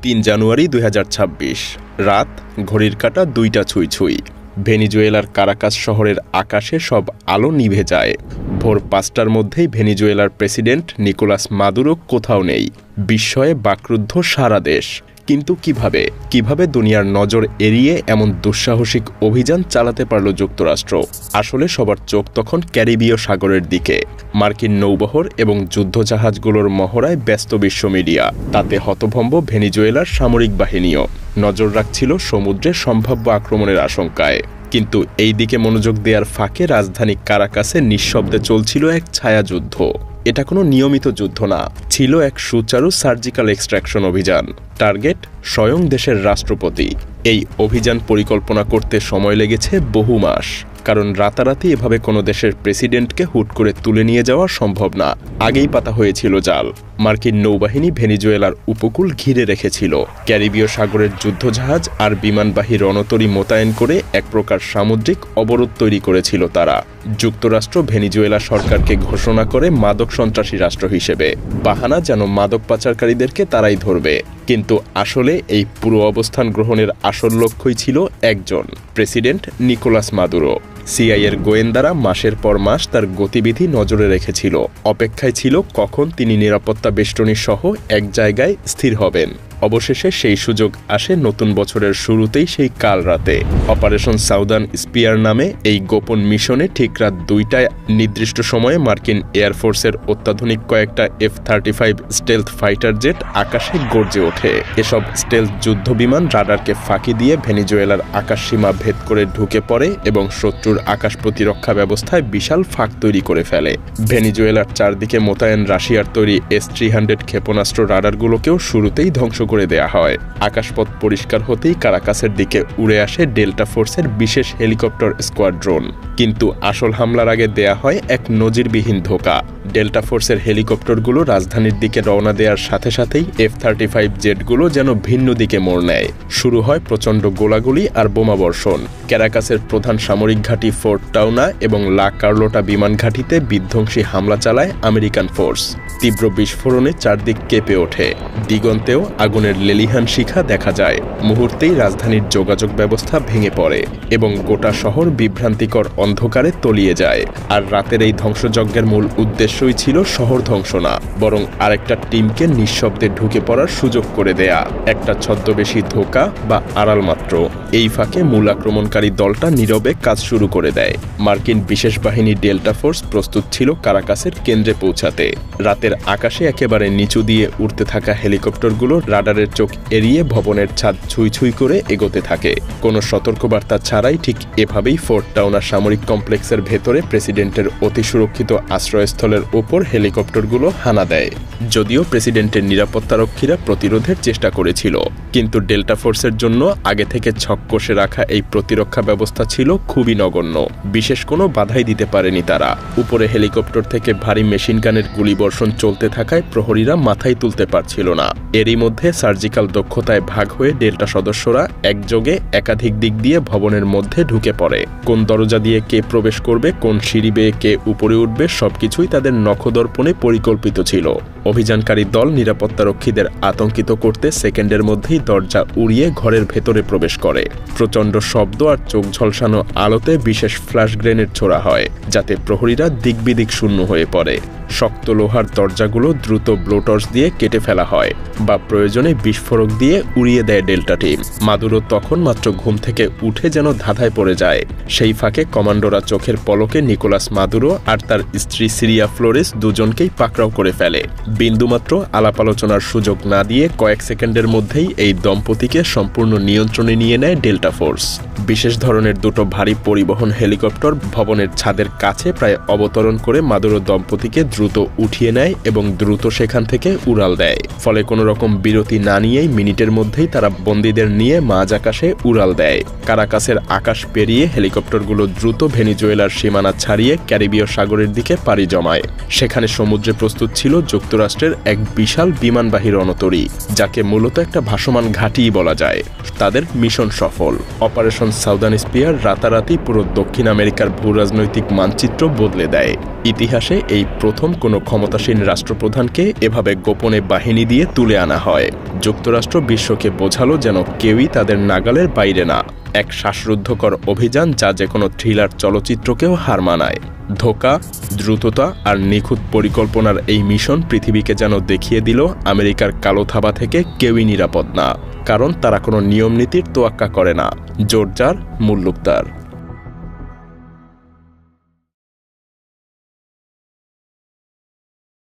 ৩ জানুয়ারি ২০২৬ রাত, ঘড়ির কাঁটা ২টা ছুঁই ছুঁই। ভেনিজুয়েলার কারাকাস শহরের আকাশে সব আলো নিভে যায়। ভোর ৫টার মধ্যেই ভেনিজুয়েলার প্রেসিডেন্ট নিকোলাস মাদুরো কোথাও নেই। বিস্ময়ে বাকরুদ্ধ সারা দেশ। কিন্তু কিভাবে দুনিয়ার নজর এড়িয়ে এমন দুঃসাহসিক অভিযান চালাতে পারল যুক্তরাষ্ট্র? আসলে সবার চোখ তখন ক্যারিবীয় সাগরের দিকে। মার্কিন নৌবহর এবং যুদ্ধজাহাজগুলোর মহড়ায় ব্যস্ত বিশ্ব মিডিয়া। তাতে হতভম্ব ভেনিজুয়েলার সামরিক বাহিনীও নজর রাখছিল সমুদ্রে সম্ভাব্য আক্রমণের আশঙ্কায়। কিন্তু এই দিকে মনোযোগ দেওয়ার ফাঁকে রাজধানী কারাকাসে নিঃশব্দে চলছিল এক ছায়াযুদ্ধ। এটা কোনো নিয়মিত যুদ্ধ না, ছিল এক সুচারু সার্জিক্যাল এক্সট্রাকশন অভিযান। টার্গেট স্বয়ং দেশের রাষ্ট্রপতি। এই অভিযান পরিকল্পনা করতে সময় লেগেছে বহু মাস, কারণ রাতারাতি এভাবে কোনো দেশের প্রেসিডেন্টকে হুট করে তুলে নিয়ে যাওয়া সম্ভব না। আগেই পাতা হয়েছিল জাল। মার্কিন নৌবাহিনী ভেনিজুয়েলার উপকূল ঘিরে রেখেছিল। ক্যারিবীয় সাগরের যুদ্ধজাহাজ আর বিমানবাহী রণতরী মোতায়েন করে এক প্রকার সামুদ্রিক অবরোধ তৈরি করেছিল তারা। যুক্তরাষ্ট্র ভেনিজুয়েলা সরকারকে ঘোষণা করে মাদক সন্ত্রাসী রাষ্ট্র হিসেবে। বাহানা যেন মাদক পাচারকারীদেরকে তারাই ধরবে। কিন্তু আসলে এই পুরো অবস্থান গ্রহণের আসল লক্ষ্যই ছিল একজন, প্রেসিডেন্ট নিকোলাস মাদুরো। সিআইএর গোয়েন্দারা মাসের পর মাস তার গতিবিধি নজরে রেখেছিল। অপেক্ষায় ছিল কখন তিনি নিরাপত্তা বেষ্টনী সহ এক জায়গায় স্থির হবেন। অবশেষে সেই সুযোগ আসে নতুন বছরের শুরুতেই, সেই কাল রাতে। অপারেশন সাউদার্ন স্পিয়ার নামে এই গোপন মিশনে ঠিক রাত ২টায় নির্দিষ্ট সময়ে মার্কিন এয়ারফোর্সের অত্যাধুনিক কয়েকটা F-35 স্টেলথ ফাইটার জেট আকাশে গর্জে ওঠে। এসব স্টেলথ যুদ্ধ বিমান রাডারকে ফাঁকি দিয়ে ভেনিজুয়েলার আকাশসীমা ভেদ করে ঢুকে পড়ে এবং শত্রুর আকাশ প্রতিরক্ষা ব্যবস্থায় বিশাল ফাঁক তৈরি করে ফেলে। ভেনিজুয়েলার চারদিকে মোতায়েন রাশিয়ার তৈরি S-300 ক্ষেপণাস্ত্র রাডারগুলোকেও শুরুতেই ধ্বংস করে দেয়া হয়। আকাশপথ পরিষ্কার হতেই কারাকাসের দিকে উড়ে আসে ডেল্টা ফোর্সের বিশেষ হেলিকপ্টার স্কোয়াড্রন। কিন্তু আসল হামলার আগে দেয়া হয় এক নজিরবিহীন ধোঁকা। ডেল্টা ফোর্সের হেলিকপ্টারগুলো রাজধানীর দিকে রওনা দেওয়ার সাথে সাথেই F-35 জেটগুলো যেন ভিন্ন দিকে মোড় নেয়। শুরু হয় প্রচণ্ড গোলাগুলি আর বোমাবর্ষণ। ক্যারাকাসের প্রধান সামরিক ঘাঁটি ফোর্ট টাউনা এবং লা কার্লোটা বিমান ঘাঁটিতে বিধ্বংসী হামলা চালায় আমেরিকান ফোর্স। তীব্র বিস্ফোরণে চারদিক কেঁপে ওঠে। দিগন্তেও আগুনের লেলিহান শিখা দেখা যায়। মুহূর্তেই রাজধানীর যোগাযোগ ব্যবস্থা ভেঙে পড়ে এবং গোটা শহর বিভ্রান্তিকর অন্ধকারে তলিয়ে যায়। আর রাতের এই ধ্বংসযজ্ঞের মূল উদ্দেশ্যই ছিল শহর ধ্বংস না, বরং আরেকটা টিমকে নিঃশব্দে ঢুকে পড়ার সুযোগ করে দেয়া। একটা ছদ্মবেশী ধোঁকা বা আড়াল মাত্র। এই ফাঁকে মূল আক্রমণকারী দলটা নীরবে কাজ শুরু করে দেয়। মার্কিন বিশেষ বাহিনী ডেল্টা ফোর্স প্রস্তুত ছিল কারাকাসের কেন্দ্রে পৌঁছাতে। রাতের আকাশে একেবারে নিচু দিয়ে উড়তে থাকা হেলিকপ্টারগুলো রাডারের চোখ এড়িয়ে ভবনের ছাদ ছুঁই ছুঁই করে এগোতে থাকে। কোনো সতর্কবার্তা ছাড়াই ঠিক এভাবেই ফোর্ট টাউনা সামরিক কমপ্লেক্সের ভেতরে প্রেসিডেন্টের অতি সুরক্ষিত আশ্রয়স্থলের ওপর হেলিকপ্টারগুলো হানা দেয়। যদিও প্রেসিডেন্টের নিরাপত্তারক্ষীরা প্রতিরোধের চেষ্টা করেছিল, কিন্তু ডেল্টা ফোর্সের জন্য আগে থেকে ছক কষে রাখা এই প্রতিরক্ষা ব্যবস্থা ছিল খুবই নগণ্য। বিশেষ কোনো বাধাই দিতে পারেনি তারা। উপরে হেলিকপ্টার থেকে ভারী মেশিন গানের গুলিবর্ষণ চলতে থাকায় প্রহরীরা মাথায় তুলতে পারছিল না। এরই মধ্যে সার্জিক্যাল দক্ষতায় ভাগ হয়ে ডেল্টা সদস্যরা একযোগে একাধিক দিক দিয়ে ভবনের মধ্যে ঢুকে পড়ে। কোন দরজা দিয়ে কে প্রবেশ করবে, কোন সিঁড়ি বেয়ে কে উপরে উঠবে, সবকিছুই তাদের নখদর্পণে পরিকল্পিত ছিল। অভিযানকারী দল নিরাপত্তারক্ষীদের আতঙ্কিত করতে সেকেন্ডের মধ্যেই দরজা উড়িয়ে ঘরের ভেতরে প্রবেশ করে। প্রচণ্ড শব্দ আর চোখ ঝলসানো আলোতে বিশেষ ফ্ল্যাশ গ্রেনেড ছোড়া হয়, যাতে প্রহরীরা দিকবিদিক শূন্য হয়ে পড়ে। শক্ত লোহার দরজাগুলো দ্রুত ব্লোটর্স দিয়ে কেটে ফেলা হয় বা প্রয়োজনে বিস্ফোরক দিয়ে উড়িয়ে দেয় ডেল্টা টিম। মাদুরো তখন মাত্র ঘুম থেকে উঠে যেন ধাঁধায় পড়ে যায়। সেই ফাঁকে কমান্ডোরা চোখের পলকে নিকোলাস মাদুরো আর তার স্ত্রী সিরিয়া ফ্লোরেস দুজনকেই পাকড়াও করে ফেলে। বিন্দুমাত্র আলাপ আলোচনার সুযোগ না দিয়ে কয়েক সেকেন্ডের মধ্যেই এই দম্পতিকে সম্পূর্ণ নিয়ন্ত্রণে নিয়ে নেয় ডেল্টা ফোর্স। বিশেষ ধরনের দুটো ভারী পরিবহন হেলিকপ্টার ভবনের ছাদের কাছে প্রায় অবতরণ করে মাদুরো দম্পতিকে দ্রুত উঠিয়ে নেয় এবং দ্রুত সেখান থেকে উড়াল দেয়। ফলে কোনো রকম বিরতি না নিয়েই মিনিটের মধ্যেই তারা বন্দীদের নিয়ে মাঝ আকাশে উড়াল দেয়। কারাকাসের আকাশ পেরিয়ে হেলিকপ্টারগুলো দ্রুত ভেনিজুয়েলার সীমানা ছাড়িয়ে ক্যারিবীয় সাগরের দিকে পাড়ি জমায়। সেখানে সমুদ্রে প্রস্তুত ছিল যুক্তরাষ্ট্রের এক বিশাল বিমানবাহী রণতরী, যাকে মূলত একটা ভাসমান ঘাঁটিই বলা যায়। তাদের মিশন সফল। অপারেশন সাউদার্ন স্পিয়ার রাতারাতি পুরো দক্ষিণ আমেরিকার ভূরাজনৈতিক মানচিত্র বদলে দেয়। ইতিহাসে এই প্রথম কোনো ক্ষমতাসীন রাষ্ট্রপ্রধানকে এভাবে গোপনে বাহিনী দিয়ে তুলে আনা হয়। যুক্তরাষ্ট্র বিশ্বকে বোঝালো যেন কেউই তাদের নাগালের বাইরে না। এক শ্বাসরুদ্ধকর অভিযান যা যেকোনো থ্রিলার চলচ্চিত্রকেও হার মানায়। ধোঁকা, দ্রুততা আর নিখুঁত পরিকল্পনার এই মিশন পৃথিবীকে যেন দেখিয়ে দিল আমেরিকার কালো থাবা থেকে কেউই নিরাপদ না, কারণ তারা কোনো নিয়ম নীতির তোয়াক্কা করে না। জোর যার, মুল্লুক তার।